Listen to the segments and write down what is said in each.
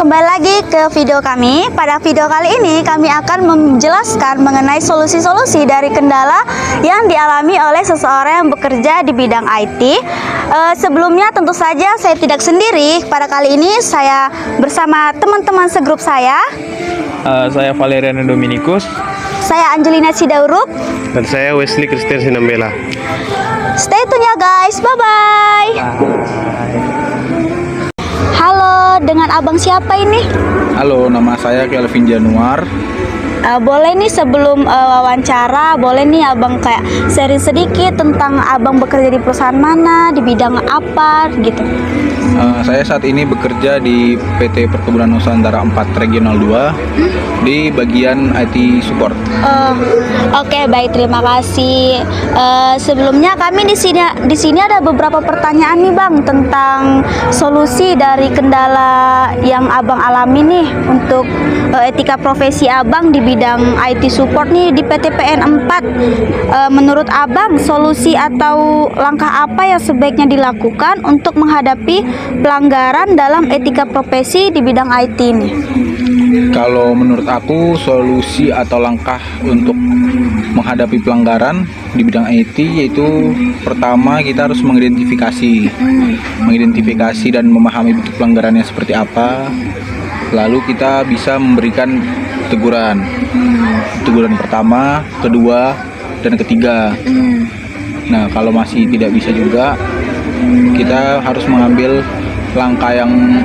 kembali lagi ke video kami. Pada video kali ini kami akan menjelaskan mengenai solusi-solusi dari kendala yang dialami oleh seseorang yang bekerja di bidang IT. Sebelumnya tentu saja saya tidak sendiri. Pada kali ini saya bersama teman-teman segrup saya. Saya Valerian Dominikus. Saya Angelina Sidauruk. Dan saya Wesley Christian Sinambela. Stay tune ya guys. Bye-bye. Halo, dengan abang siapa ini? Halo, nama saya Kelvin Januar. Boleh nih sebelum wawancara, boleh nih abang kayak sharing sedikit tentang abang bekerja di perusahaan mana, di bidang apa gitu. Saya saat ini bekerja di PT Perkebunan Nusantara 4 Regional 2 di bagian IT support. Oke, baik, terima kasih. Sebelumnya kami di sini ada beberapa pertanyaan nih Bang tentang solusi dari kendala yang abang alami nih untuk etika profesi abang di bidang IT support nih di PT PN 4. Menurut abang solusi atau langkah apa yang sebaiknya dilakukan untuk menghadapi pelanggaran dalam etika profesi di bidang IT ini? Kalau menurut aku solusi atau langkah untuk menghadapi pelanggaran di bidang IT yaitu pertama kita harus mengidentifikasi dan memahami bentuk pelanggarannya seperti apa. Lalu kita bisa memberikan teguran pertama, kedua, dan ketiga. Nah, kalau masih tidak bisa juga, kita harus mengambil langkah yang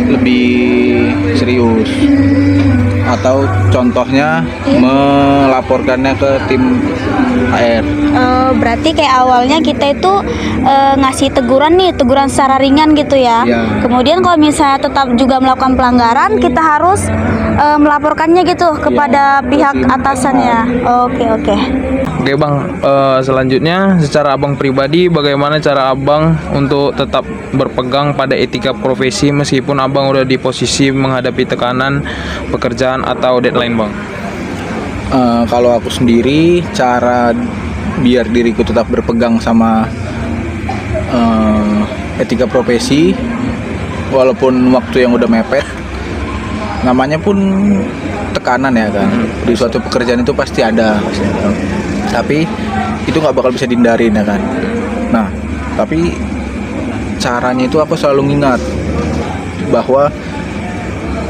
lebih serius. Atau contohnya melaporkannya ke tim HR. Berarti kayak awalnya kita itu ngasih teguran secara ringan gitu ya. Kemudian kalau misalnya tetap juga melakukan pelanggaran, kita harus melaporkannya gitu kepada pihak atasannya. Oke Bang, selanjutnya secara abang pribadi bagaimana cara abang untuk tetap berpegang pada etika profesi meskipun abang udah di posisi menghadapi tekanan pekerjaan atau deadline Bang? Kalau aku sendiri cara biar diriku tetap berpegang sama etika profesi walaupun waktu yang udah mepet, namanya pun tekanan ya kan, di suatu pekerjaan itu pasti ada. Tapi itu nggak bakal bisa dihindarin ya kan. Nah, tapi caranya itu aku selalu ingat bahwa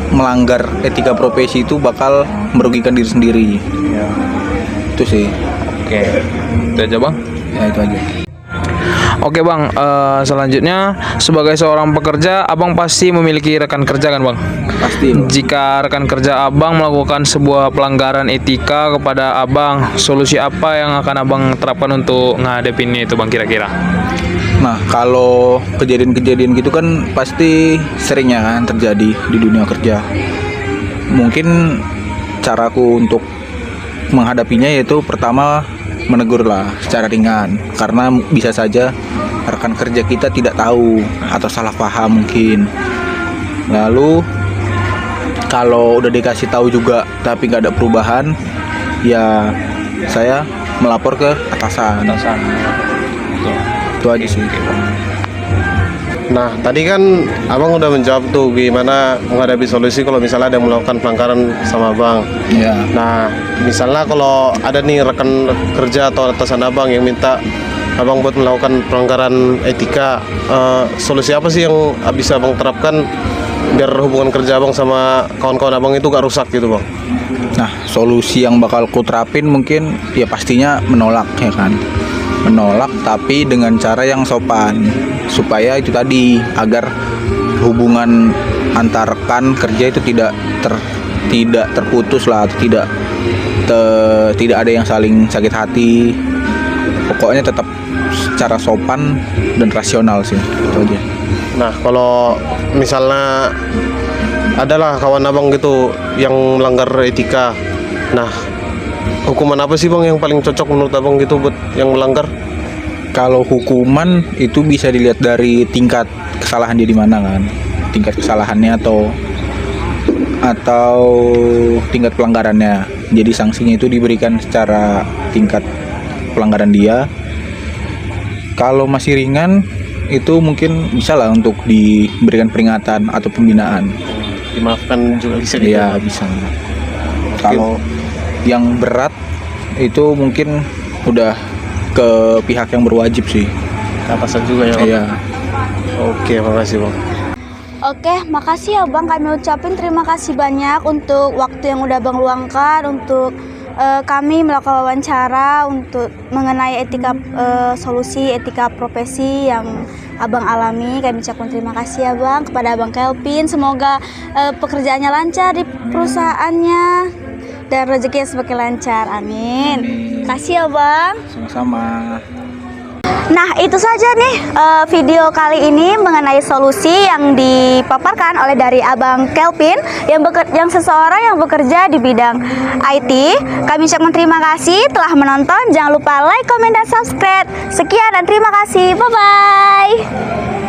melanggar etika profesi itu bakal merugikan diri sendiri. Itu sih. Oke, itu aja Bang. Ya itu aja. Oke Bang, selanjutnya sebagai seorang pekerja, abang pasti memiliki rekan kerja kan Bang? Pasti. Jika rekan kerja abang melakukan sebuah pelanggaran etika kepada abang, solusi apa yang akan abang terapkan untuk ngadepinnya itu Bang kira-kira? Nah, kalau kejadian-kejadian gitu kan pasti seringnya kan terjadi di dunia kerja. Mungkin caraku untuk menghadapinya yaitu pertama menegur lah secara ringan, karena bisa saja rekan kerja kita tidak tahu atau salah paham mungkin. Lalu kalau udah dikasih tahu juga tapi nggak ada perubahan, ya saya melapor ke atasan. Itu aja sih. Nah, tadi kan abang udah menjawab tuh gimana menghadapi solusi kalau misalnya ada yang melakukan pelanggaran sama abang. Ya. Nah, misalnya kalau ada nih rekan kerja atau atasan abang yang minta abang buat melakukan pelanggaran etika, solusi apa sih yang bisa abang terapkan biar hubungan kerja abang sama kawan-kawan abang itu gak rusak gitu Bang? Nah, solusi yang bakal ku terapin mungkin ya pastinya menolak ya kan. Menolak tapi dengan cara yang sopan, supaya itu tadi agar hubungan antar rekan kerja itu tidak terputus lah, tidak ada yang saling sakit hati. Pokoknya tetap secara sopan dan rasional sih, itu aja. Nah, kalau misalnya adalah kawan abang gitu yang melanggar etika, nah hukuman apa sih Bang yang paling cocok menurut abang gitu buat yang melanggar? Kalau hukuman itu bisa dilihat dari tingkat kesalahan dia di mana kan, tingkat kesalahannya atau tingkat pelanggarannya. Jadi sanksinya itu diberikan secara tingkat pelanggaran dia. Kalau masih ringan itu mungkin bisa lah untuk diberikan peringatan atau pembinaan. dimaafkan juga bisa gitu. Iya bisa. Kalau yang berat itu mungkin udah ke pihak yang berwajib sih. Atasan juga ya Bang. Iya. Oke, makasih Bang. Oke, makasih ya Bang. Kami ucapin terima kasih banyak untuk waktu yang udah Bang luangkan untuk kami melakukan wawancara untuk mengenai etika solusi etika profesi yang Abang alami. Kami ucapkan terima kasih ya Bang kepada Abang Kelvin. Semoga pekerjaannya lancar di perusahaannya dan rezekinya semakin lancar. Amin. Kasih ya Bang. Sama-sama. Nah, itu saja nih video kali ini mengenai solusi yang dipaparkan oleh dari Abang Kelvin yang seseorang yang bekerja di bidang IT. Kami ucapkan terima kasih telah menonton. Jangan lupa like, comment, dan subscribe. Sekian dan terima kasih. Bye-bye.